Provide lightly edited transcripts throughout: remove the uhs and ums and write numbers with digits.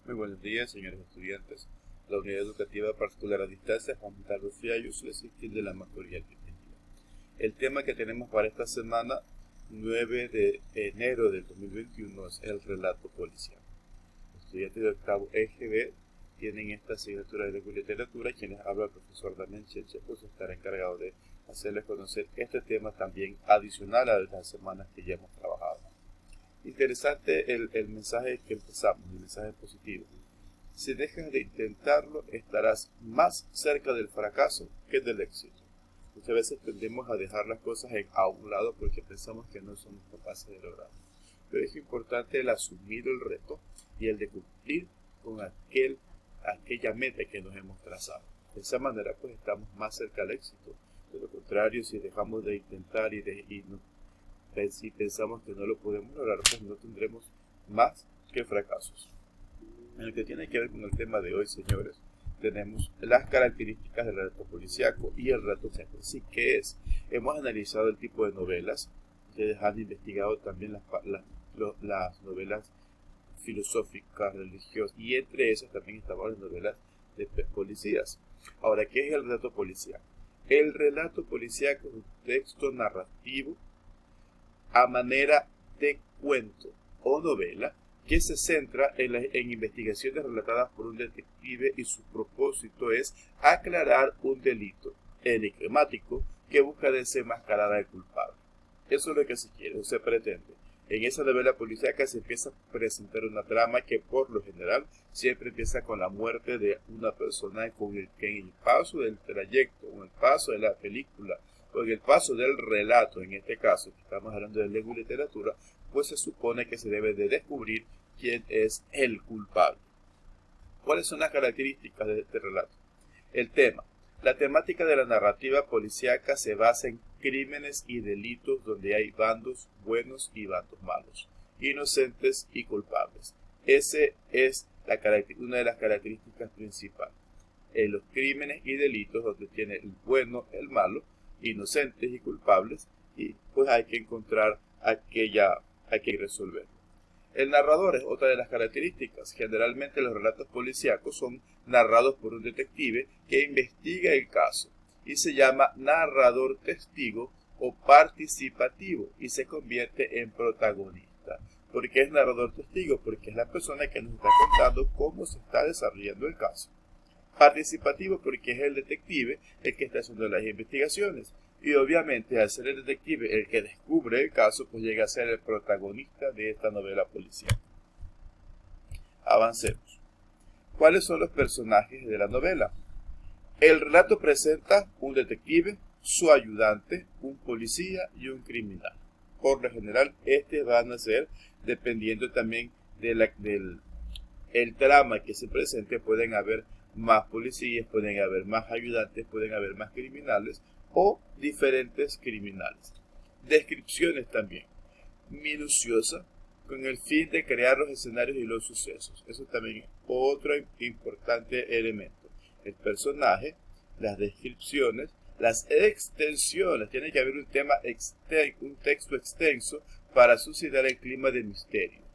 Muy buenos días, señores estudiantes. La Unidad Educativa Particular a Distancia Juan Carlos Fiallos les extiende la materia arquitectura. El tema que tenemos para esta semana, 9 de enero del 2021, es el relato policial. Los estudiantes de octavo EGB tienen esta asignatura de lengua y literatura. Quienes habla el profesor Damián Cheche, pues estará encargado de hacerles conocer este tema también adicional a las semanas que ya hemos trabajado. Interesante el mensaje que empezamos, el mensaje positivo. Si dejas de intentarlo, estarás más cerca del fracaso que del éxito. Muchas veces tendemos a dejar las cosas a un lado porque pensamos que no somos capaces de lograrlo. Pero es importante el asumir el reto y el de cumplir con aquella meta que nos hemos trazado. De esa manera pues estamos más cerca del éxito. De lo contrario, si dejamos de intentar si pensamos que no lo podemos lograr, pues no tendremos más que fracasos. En lo que tiene que ver con el tema de hoy, señores, tenemos las características del relato policíaco y el relato policiaco. Sí, ¿qué es? Hemos analizado el tipo de novelas. Ustedes han investigado también las novelas filosóficas, religiosas, y entre esas también estaban las novelas de policías. Ahora, ¿qué es el relato policíaco? El relato policíaco es un texto narrativo a manera de cuento o novela que se centra en investigaciones relatadas por un detective y su propósito es aclarar un delito enigmático que busca desenmascarar al culpable. Eso es lo que se quiere o se pretende. En esa novela policíaca se empieza a presentar una trama que por lo general siempre empieza con la muerte de una persona con el que en el paso del trayecto o en el paso de la película o en el paso del relato, en este caso que estamos hablando de lengua y literatura, pues se supone que se debe de descubrir quién es el culpable. ¿Cuáles son las características de este relato? El tema. La temática de la narrativa policíaca se basa en crímenes y delitos donde hay bandos buenos y bandos malos, inocentes y culpables. Esa es una de las características principales. En los crímenes y delitos donde tiene el bueno, el malo, inocentes y culpables, y pues hay que encontrar hay que resolver. El narrador es otra de las características. Generalmente los relatos policíacos son narrados por un detective que investiga el caso y se llama narrador testigo o participativo y se convierte en protagonista. ¿Por qué es narrador testigo? Porque es la persona que nos está contando cómo se está desarrollando el caso. Participativo porque es el detective el que está haciendo las investigaciones. Y obviamente al ser el detective el que descubre el caso, pues llega a ser el protagonista de esta novela policial. Avancemos. ¿Cuáles son los personajes de la novela? El relato presenta un detective, su ayudante, un policía y un criminal. Por lo general, van a ser, dependiendo también del trama que se presente, pueden haber más policías, pueden haber más ayudantes, pueden haber más criminales o diferentes criminales. Descripciones también, minuciosa, con el fin de crear los escenarios y los sucesos. Eso también es otro importante elemento. El personaje, las descripciones, las extensiones. Tiene que haber un texto extenso para suscitar el clima de misterio.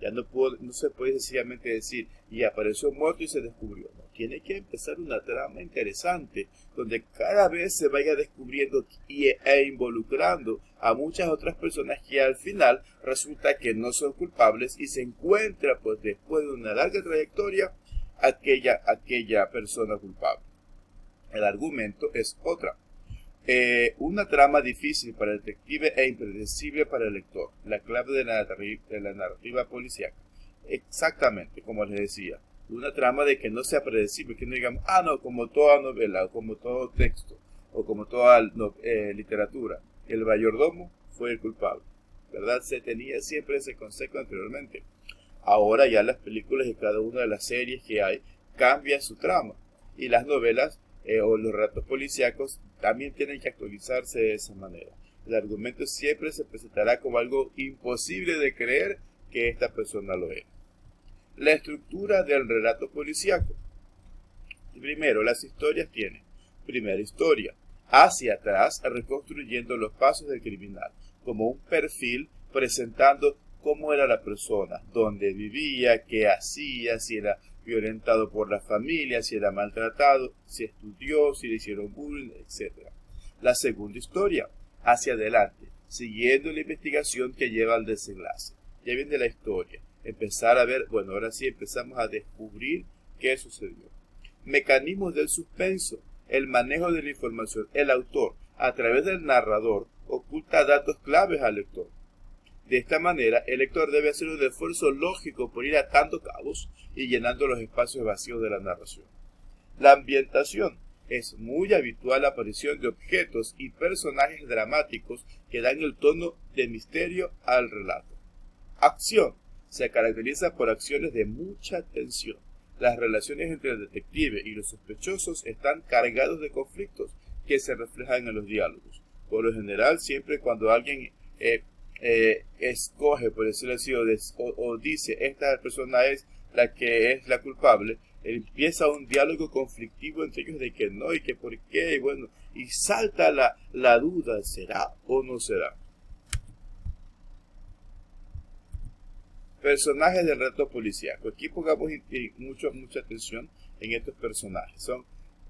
Ya no se puede sencillamente decir, y apareció muerto y se descubrió. No, tiene que empezar una trama interesante, donde cada vez se vaya descubriendo e involucrando a muchas otras personas que al final resulta que no son culpables y se encuentra, pues después de una larga trayectoria, aquella persona culpable. El argumento es otra. Una trama difícil para el detective e impredecible para el lector. La clave de la narrativa policíaca. Exactamente, como les decía. Una trama de que no sea predecible, que no digamos, no, como toda novela, o como todo texto, o como toda literatura. El mayordomo fue el culpable, ¿verdad? Se tenía siempre ese concepto anteriormente. Ahora ya las películas y cada una de las series que hay cambia su trama. Y las novelas o los relatos policíacos también tienen que actualizarse de esa manera. El argumento siempre se presentará como algo imposible de creer que esta persona lo era. La estructura del relato policíaco. Primero, las historias tienen. Primera historia, hacia atrás, reconstruyendo los pasos del criminal, como un perfil presentando cómo era la persona, dónde vivía, qué hacía, si era violentado por la familia, si era maltratado, si estudió, si le hicieron bullying, etc. La segunda historia, hacia adelante, siguiendo la investigación que lleva al desenlace. Ya viene la historia, empezar a ver, bueno, ahora sí empezamos a descubrir qué sucedió. Mecanismos del suspenso, el manejo de la información. El autor, a través del narrador, oculta datos claves al lector. De esta manera, el lector debe hacer un esfuerzo lógico por ir atando cabos y llenando los espacios vacíos de la narración. La ambientación. Es muy habitual la aparición de objetos y personajes dramáticos que dan el tono de misterio al relato. Acción. Se caracteriza por acciones de mucha tensión. Las relaciones entre el detective y los sospechosos están cargados de conflictos que se reflejan en los diálogos. Por lo general, siempre cuando alguien escoge, por decirlo así, o dice esta persona es la que es la culpable, empieza un diálogo conflictivo entre ellos de que no y que por qué, y bueno, y salta la duda, ¿será o no será? Personajes del relato policíaco. Aquí pongamos mucha atención en estos personajes. Son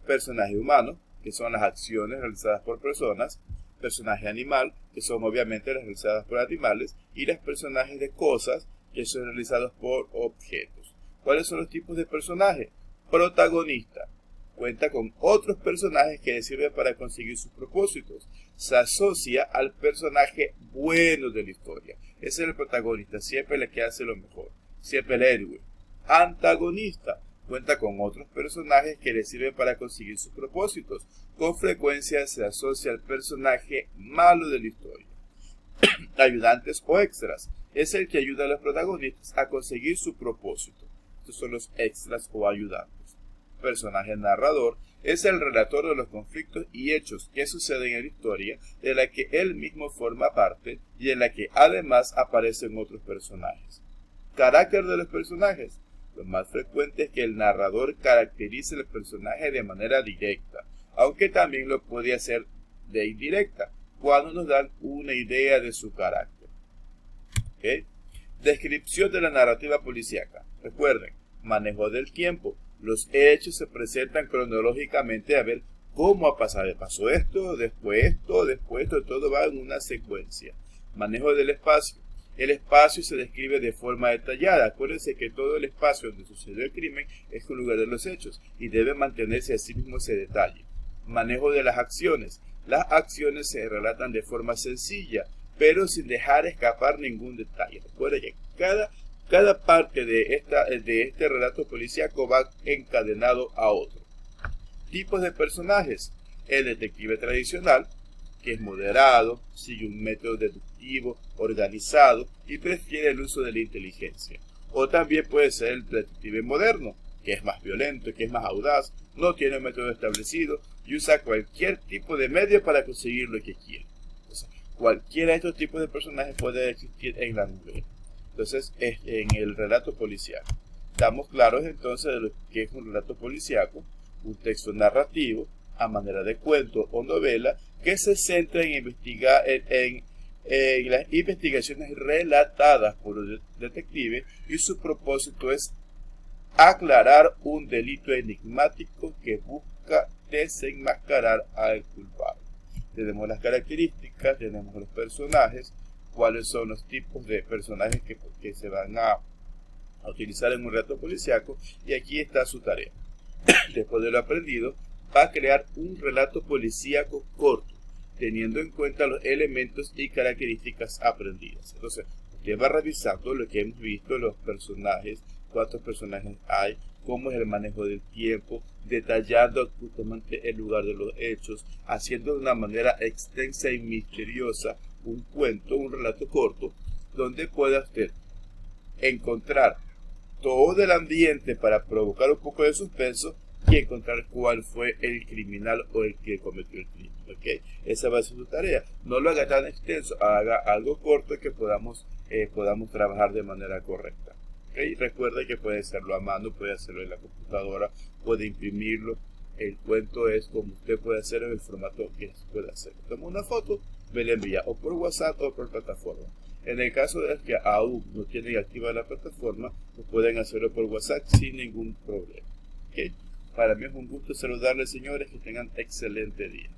personajes humanos, que son las acciones realizadas por personas, personaje animal, que son obviamente las realizadas por animales, y los personajes de cosas, que son realizados por objetos. ¿Cuáles son los tipos de personajes? Protagonista. Cuenta con otros personajes que le sirven para conseguir sus propósitos. Se asocia al personaje bueno de la historia. Ese es el protagonista, siempre el que hace lo mejor, siempre el héroe. Antagonista. Cuenta con otros personajes que le sirven para conseguir sus propósitos. Con frecuencia se asocia al personaje malo de la historia. Ayudantes o extras. Es el que ayuda a los protagonistas a conseguir su propósito. Estos son los extras o ayudantes. Personaje narrador es el relator de los conflictos y hechos que suceden en la historia de la que él mismo forma parte y en la que además aparecen otros personajes. Carácter de los personajes. Lo más frecuente es que el narrador caracterice al personaje de manera directa, aunque también lo puede hacer de indirecta, cuando nos dan una idea de su carácter. ¿Okay? Descripción de la narrativa policíaca. Recuerden, manejo del tiempo. Los hechos se presentan cronológicamente a ver cómo pasó esto, después esto, todo va en una secuencia. Manejo del espacio. El espacio se describe de forma detallada. Acuérdense que todo el espacio donde sucedió el crimen es el lugar de los hechos y debe mantenerse así mismo ese detalle. Manejo de las acciones. Las acciones se relatan de forma sencilla, pero sin dejar escapar ningún detalle. Recuerden que cada parte de este relato policíaco va encadenado a otro. Tipos de personajes. El detective tradicional, que es moderado, sigue un método deductivo organizado y prefiere el uso de la inteligencia. O también puede ser el detective moderno, que es más violento, que es más audaz, no tiene un método establecido y usa cualquier tipo de medio para conseguir lo que quiere. Entonces, cualquiera de estos tipos de personajes puede existir en la novela. Entonces, en el relato policíaco. Estamos claros entonces de lo que es un relato policíaco, un texto narrativo a manera de cuento o novela que se centra en las investigaciones relatadas por el detective y su propósito es aclarar un delito enigmático que busca desenmascarar al culpable. Tenemos las características, tenemos los personajes, cuáles son los tipos de personajes que se van a utilizar en un relato policíaco, y aquí está su tarea. Después de lo aprendido, va a crear un relato policíaco corto, teniendo en cuenta los elementos y características aprendidas. Entonces, usted va revisando lo que hemos visto, los personajes, cuántos personajes hay, cómo es el manejo del tiempo, detallando justamente el lugar de los hechos, haciendo de una manera extensa y misteriosa un cuento, un relato corto, donde pueda usted encontrar todo el ambiente para provocar un poco de suspenso y encontrar cuál fue el criminal o el que cometió el crimen. ¿Okay? Esa va a ser su tarea. No lo haga tan extenso, haga algo corto que podamos trabajar de manera correcta. ¿Okay? Recuerde que puede hacerlo a mano, puede hacerlo en la computadora, puede imprimirlo. El cuento es como usted puede hacerlo en el formato que puede hacer. Toma una foto, me la envía o por WhatsApp o por plataforma. En el caso de que aún no tienen activa la plataforma, pues pueden hacerlo por WhatsApp sin ningún problema. ¿Okay? Para mí es un gusto saludarles, señores, que tengan excelente día.